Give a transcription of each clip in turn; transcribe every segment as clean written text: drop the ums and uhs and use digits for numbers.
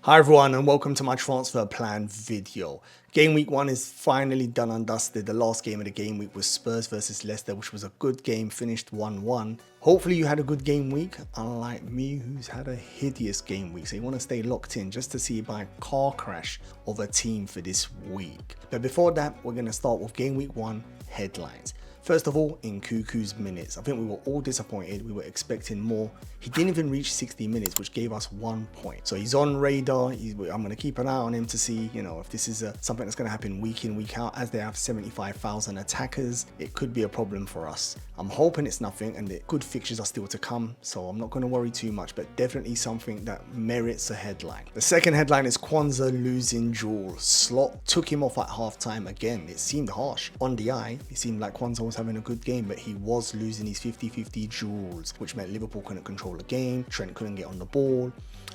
Hi everyone and welcome to my transfer plan video. Game week 1 is finally done and dusted. The last game of the game week was Spurs versus Leicester, which was a good game, finished 1-1. Hopefully you had a good game week, unlike me who's had a hideous game week. So you want to stay locked in just to see my car crash of a team for this week. But before that, we're going to start with game week 1 headlines. First of all, Nkunku's minutes. I think we were all disappointed. We were expecting more. He didn't even reach 60 minutes, which gave us 1 point. So he's on radar. I'm going to keep an eye on him to see, if this is something that's going to happen week in, week out. As they have 75,000 attackers, it could be a problem for us. I'm hoping it's nothing and the good fixtures are still to come. So I'm not going to worry too much, but definitely something that merits a headline. The second headline is Quansah losing Jules. Slot took him off at halftime again. It seemed harsh. On the eye, it seemed like Quansah was having a good game, but he was losing his 50-50 duels, which meant Liverpool couldn't control the game, Trent couldn't get on the ball,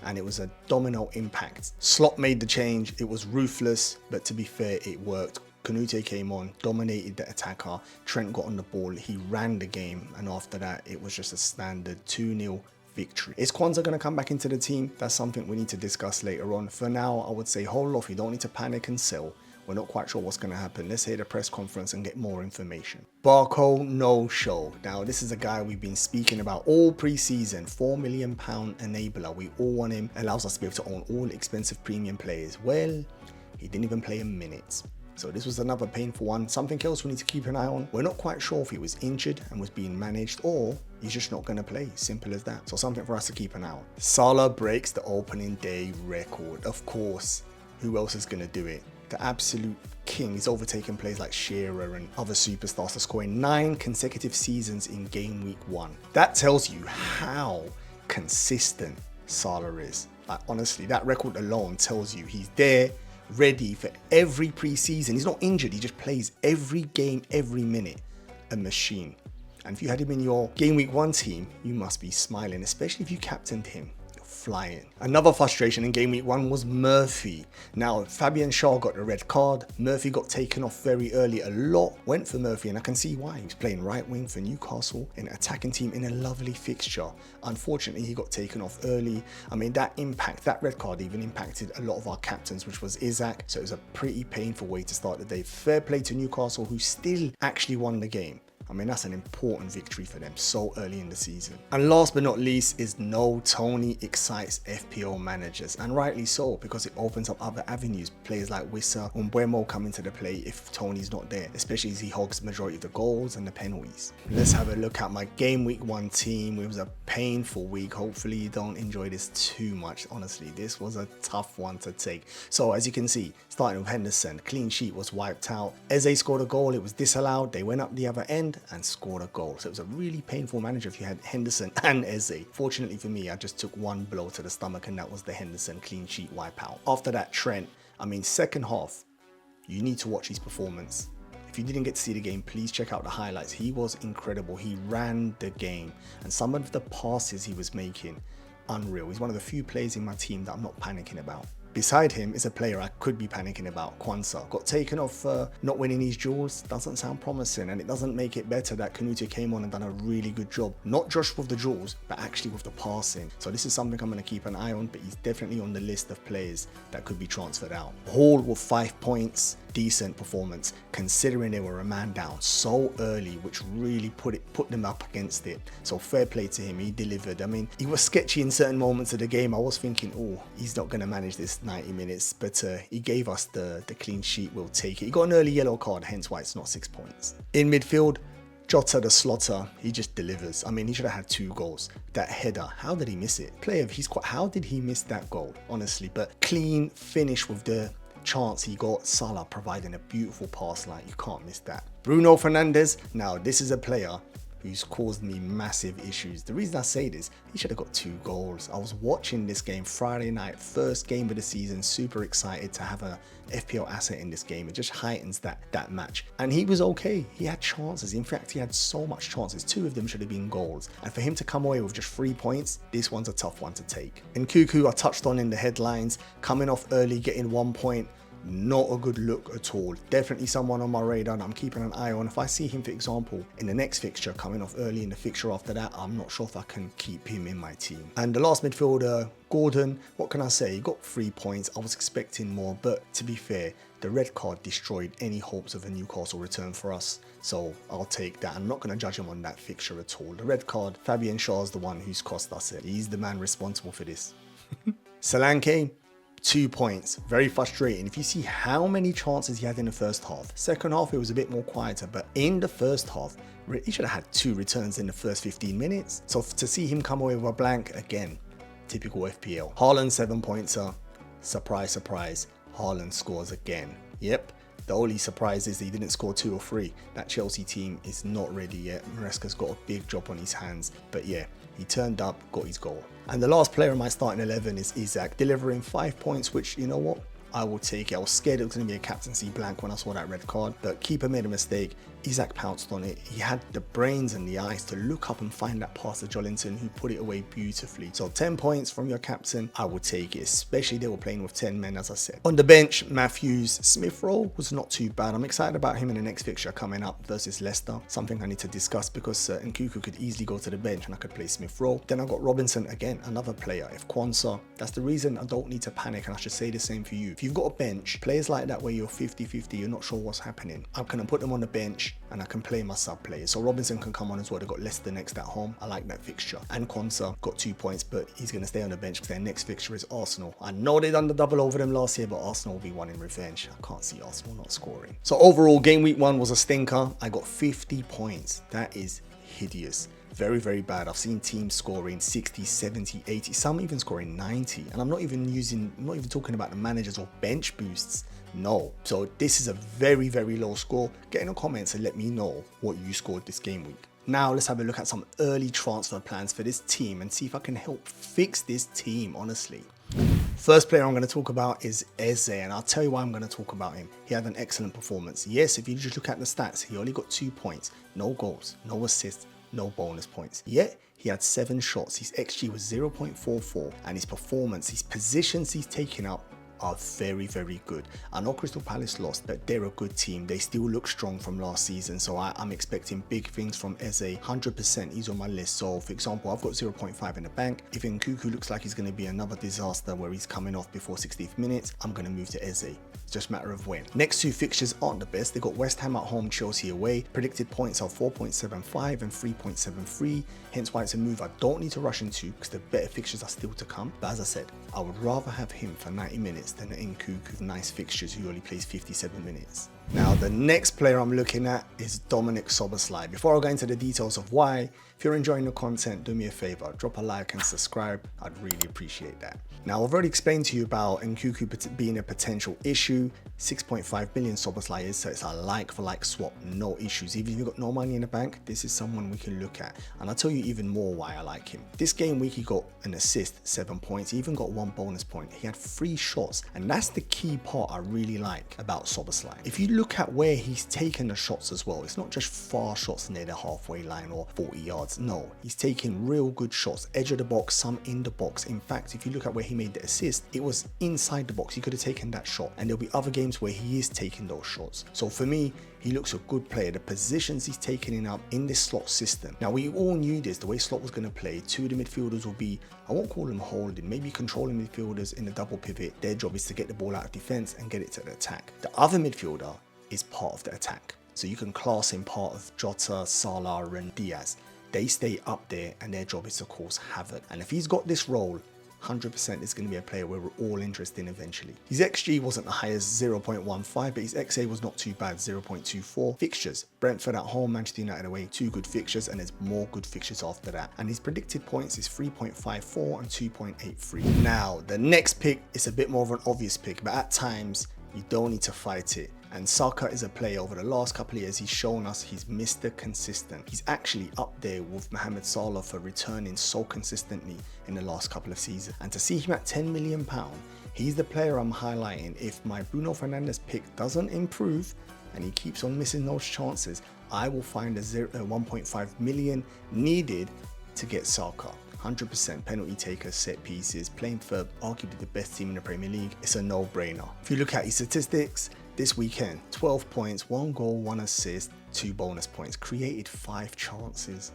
and it was a domino impact. Slot made the change. It was ruthless, but to be fair, it worked. Nkunku came on, dominated the attacker, Trent got on the ball, he ran the game, and after that, it was just a standard 2-0 victory. Is Quansah going to come back into the team? That's something we need to discuss later on. For now, I would say hold off. You don't need to panic and sell. We're not quite sure what's going to happen. Let's hear the press conference and get more information. Barco, no show. Now, this is a guy we've been speaking about all pre-season. £4 million enabler. We all want him. Allows us to be able to own all expensive premium players. Well, he didn't even play a minute. So this was another painful one. Something else we need to keep an eye on. We're not quite sure if he was injured and was being managed or he's just not going to play. Simple as that. So something for us to keep an eye on. Salah breaks the opening day record. Of course, who else is going to do it? The absolute king. He's overtaken players like Shearer and other superstars to scoring 9 consecutive seasons in game week 1. That tells you how consistent Salah is. Like, honestly, that record alone tells you he's there, ready for every pre-season. He's not injured. He just plays every game, every minute. A machine. And if you had him in your game week 1 team, you must be smiling, especially if you captained him. Flying. Another frustration in game week 1 was Murphy. Now, Fabian Schär got the red card. Murphy got taken off very early. A lot went for Murphy, and I can see why. He was playing right wing for Newcastle, an attacking team in a lovely fixture. Unfortunately, he got taken off early. I mean, that red card even impacted a lot of our captains, which was Isaac. So it was a pretty painful way to start the day. Fair play to Newcastle, who still actually won the game. I mean, that's an important victory for them so early in the season. And last but not least is no Tony excites FPL managers. And rightly so, because it opens up other avenues. Players like Wissa and Mbeumo come into the play if Tony's not there, especially as he hogs the majority of the goals and the penalties. Let's have a look at my game week 1 team. It was a painful week. Hopefully you don't enjoy this too much. Honestly, this was a tough one to take. So as you can see, starting with Henderson, clean sheet was wiped out. Eze scored a goal. It was disallowed. They went up the other end and scored a goal. So it was a really painful manager if you had Henderson and Eze. Fortunately for me, I just took one blow to the stomach, and that was the Henderson clean sheet wipeout. After that, Trent, second half, you need to watch his performance. If you didn't get to see the game, please check out the highlights. He was incredible. He ran the game, and some of the passes he was making, unreal. He's one of the few players in my team that I'm not panicking about. Beside him is a player I could be panicking about, Quansah. Got taken off not winning his duels. Doesn't sound promising, and it doesn't make it better that Nkunku came on and done a really good job. Not just with the duels, but actually with the passing. So this is something I'm going to keep an eye on, but he's definitely on the list of players that could be transferred out. Hall with 5 points. Decent performance considering they were a man down so early, which really put them up against it. So fair play to him. He delivered. I mean, he was sketchy in certain moments of the game. I was thinking, oh, he's not going to manage this 90 minutes, but he gave us the clean sheet. We'll take it. He got an early yellow card, hence why it's not 6 points. In midfield, Jota the Slotter, he just delivers. I mean, he should have had 2 goals. That header, how did he miss it? How did he miss that goal? Honestly, but clean finish with the chance he got. Salah providing a beautiful pass line. You can't miss that. Bruno Fernandes. Now, this is a player who's caused me massive issues. The reason I say this, he should have got 2 goals. I was watching this game Friday night, first game of the season, super excited to have a FPL asset in this game. It just heightens that match. And he was okay. He had chances. In fact, he had so much chances. 2 of them should have been goals. And for him to come away with just 3 points, this one's a tough one to take. Nkunku, I touched on in the headlines, coming off early, getting 1 point. not a good look at all. Definitely someone on my radar and I'm keeping an eye on. If I see him, for example, in the next fixture, coming off early in the fixture after that, I'm not sure if I can keep him in my team. And the last midfielder, Gordon, what can I say? He got 3 points. I was expecting more, but to be fair, the red card destroyed any hopes of a Newcastle return for us. So I'll take that. I'm not going to judge him on that fixture at all. The red card, Fabian Schär's the one who's cost us it. He's the man responsible for this. Solanke, 2 points. Very frustrating. If you see how many chances he had in the first half. Second half, it was a bit more quieter, but in the first half, he should have had 2 returns in the first 15 minutes. So to see him come away with a blank, again, typical FPL. Haaland, 7 pointer. Surprise, surprise. Haaland scores again. Yep. The only surprise is that he didn't score 2 or 3. That Chelsea team is not ready yet. Maresca's got a big job on his hands. But yeah, he turned up, got his goal. And the last player in my starting 11 is Isak, delivering 5 points, which, you know what? I will take it. I was scared it was going to be a captaincy blank when I saw that red card, but keeper made a mistake. Isak pounced on it. He had the brains and the eyes to look up and find that pass to Jolinton, who put it away beautifully. So 10 points from your captain, I would take it, especially they were playing with 10 men, as I said. On the bench, Matthews, Smith Rowe was not too bad. I'm excited about him in the next fixture coming up versus Leicester. Something I need to discuss because Nkunku could easily go to the bench and I could play Smith Rowe. Then I got Robinson, again, another player. If Quansah, that's the reason I don't need to panic, and I should say the same for you. If you've got a bench, players like that where you're 50-50, you're not sure what's happening, I'm going to put them on the bench and I can play my sub players. So Robinson can come on as well. They've got Leicester next at home. I like that fixture. And Quansah got 2 points, but he's going to stay on the bench because their next fixture is Arsenal. I know they done the double over them last year, but Arsenal will be wanting revenge. I can't see Arsenal not scoring. So overall, game week 1 was a stinker. I got 50 points. That is hideous. Very, very bad. I've seen teams scoring 60, 70, 80, some even scoring 90. And I'm not even talking about the managers or bench boosts. No. So this is a very, very low score. Get in the comments and let me know what you scored this game week. Now let's have a look at some early transfer plans for this team and see if I can help fix this team, honestly. First player I'm going to talk about is Eze, and I'll tell you why I'm going to talk about him. He had an excellent performance. Yes, if you just look at the stats, he only got 2 points, no goals, no assists, no bonus points. Yet he had 7 shots. His XG was 0.44, and his performance, his positions he's taken up are very, very good. I know Crystal Palace lost, but they're a good team. They still look strong from last season, so I'm expecting big things from Eze. 100% he's on my list. So for example, I've got 0.5 in the bank. If Nkunku looks like he's going to be another disaster where he's coming off before 60th minutes, I'm going to move to Eze. It's just a matter of when. Next 2 fixtures aren't the best. They got West Ham at home, Chelsea away. Predicted points are 4.75 and 3.73. Hence why it's a move I don't need to rush into because the better fixtures are still to come. But as I said, I would rather have him for 90 minutes than Nkunku with nice fixtures who only plays 57 minutes. Now the next player I'm looking at is Dominic Szoboszlai. Before I go into the details of why, if you're enjoying the content, do me a favor, drop a like and subscribe. I'd really appreciate that. Now I've already explained to you about Nkunku being a potential issue. 6.5 million Szoboszlai is, so it's a like for like swap, no issues. Even if you've got no money in the bank, this is someone we can look at. And I'll tell you even more why I like him. This game week he got an assist, 7 points, he even got 1 bonus point. He had 3 shots, and that's the key part I really like about Szoboszlai. If you look at where he's taken the shots as well, it's not just far shots near the halfway line or 40 yards. No, he's taking real good shots, edge of the box, some in the box. In fact, if you look at where he made the assist, it was inside the box. He could have taken that shot, and there'll be other games where he is taking those shots. So for me, he looks a good player. The positions he's taking up in this slot system. Now we all knew this, the way slot was going to play. 2 of the midfielders will be, I won't call them holding, maybe controlling midfielders in the double pivot. Their job is to get the ball out of defense and get it to the attack. The other midfielder is part of the attack. So you can class him part of Jota, Salah and Diaz. They stay up there and their job is to cause havoc. And if he's got this role, 100% is going to be a player where we're all interested in eventually. His XG wasn't the highest, 0.15, but his XA was not too bad, 0.24. Fixtures, Brentford at home, Manchester United away, 2 good fixtures, and there's more good fixtures after that. And his predicted points is 3.54 and 2.83. Now, the next pick is a bit more of an obvious pick, but at times, you don't need to fight it. And Saka is a player over the last couple of years, he's shown us he's Mr. Consistent. He's actually up there with Mohamed Salah for returning so consistently in the last couple of seasons. And to see him at £10 million, he's the player I'm highlighting. If my Bruno Fernandes pick doesn't improve and he keeps on missing those chances, I will find the 1.5 million needed to get Saka. 100% penalty takers, set pieces, playing for arguably the best team in the Premier League. It's a no-brainer. If you look at his statistics, this weekend, 12 points, 1 goal, 1 assist, 2 bonus points, created 5 chances.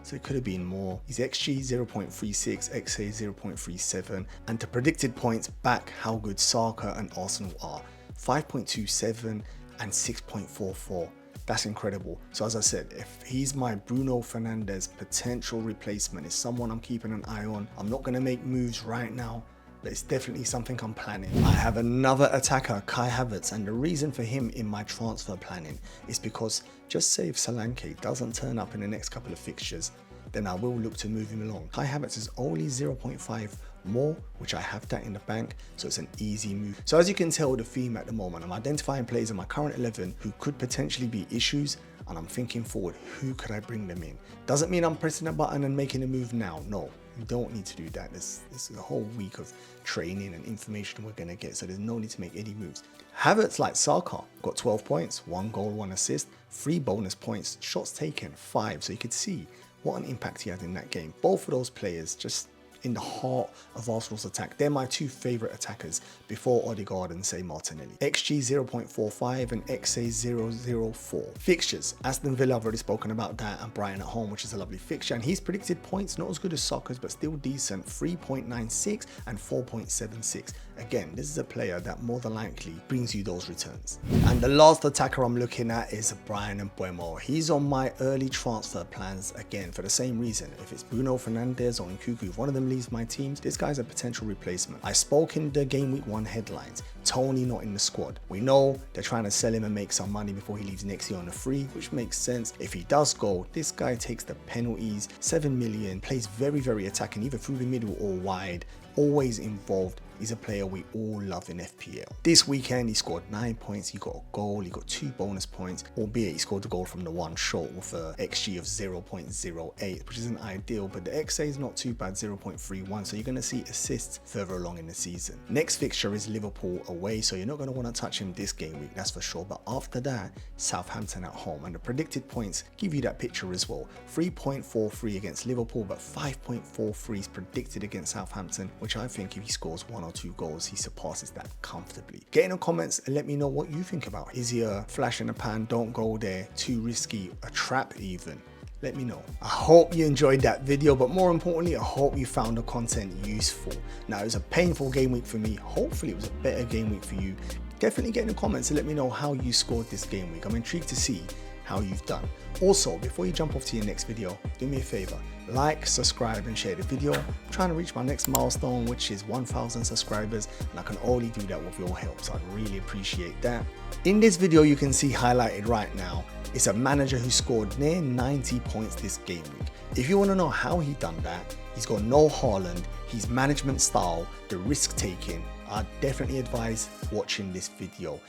So it could have been more. His XG 0.36, XA 0.37, and the predicted points back how good Saka and Arsenal are. 5.27 and 6.44. That's incredible. So as I said, if he's my Bruno Fernandes potential replacement, is someone I'm keeping an eye on. I'm not going to make moves right now, but it's definitely something I'm planning. I have another attacker, Kai Havertz, and the reason for him in my transfer planning is because just say if Solanke doesn't turn up in the next couple of fixtures, then I will look to move him along. Kai Havertz is only 0.5 more, which I have that in the bank, so it's an easy move. So as you can tell, the theme at the moment, I'm identifying players in my current 11 who could potentially be issues, and I'm thinking forward, who could I bring them in? Doesn't mean I'm pressing a button and making a move now. No, you don't need to do that. This is a whole week of training and information we're going to get, so there's no need to make any moves. Havertz, like Saka, got 12 points, 1 goal, 1 assist, 3 bonus points, shots taken 5, so you could see what an impact he had in that game. Both of those players just in the heart of Arsenal's attack. They're my 2 favourite attackers before Odegaard and say Martinelli. XG 0.45 and XA 0.04. Fixtures, Aston Villa, I've already spoken about that, and Brighton at home, which is a lovely fixture. And he's predicted points, not as good as Saka's, but still decent, 3.96 and 4.76. Again, this is a player that more than likely brings you those returns. And the last attacker I'm looking at is Bryan Mbeumo. He's on my early transfer plans again for the same reason. If it's Bruno Fernandes or Nkunku, if one of them leaves my teams, this guy's a potential replacement. I spoke in the game week 1 headlines. Tony not in the squad. We know they're trying to sell him and make some money before he leaves next year on a free, which makes sense. If he does go, this guy takes the penalties, 7 million, plays very, very attacking, either through the middle or wide, always involved. He's a player we all love in FPL. This weekend, he scored 9 points, he got a goal, he got 2 bonus points, albeit he scored the goal from the one shot with a XG of 0.08, which isn't ideal, but the XA is not too bad, 0.31, so you're going to see assists further along in the season. Next fixture is Liverpool away, so you're not going to want to touch him this game week, that's for sure, but after that, Southampton at home, and the predicted points give you that picture as well. 3.43 against Liverpool, but 5.43 is predicted against Southampton, which I think if he scores 1 or 2 goals, he surpasses that comfortably. Get in the comments and let me know what you think about. Is he a flash in the pan, don't go there, too risky, a trap even? Let me know. I hope you enjoyed that video, but more importantly, I hope you found the content useful. Now, it was a painful game week for me. Hopefully it was a better game week for you. Definitely get in the comments and let me know how you scored this game week. I'm intrigued to see how you've done. Also, before you jump off to your next video, do me a favor, like, subscribe and share the video. I'm trying to reach my next milestone, which is 1,000 subscribers, and I can only do that with your help, so I'd really appreciate that. In this video, you can see highlighted right now, it's a manager who scored near 90 points this game week. If you want to know how he done that, he's got no Haaland, his management style, the risk taking, I definitely advise watching this video.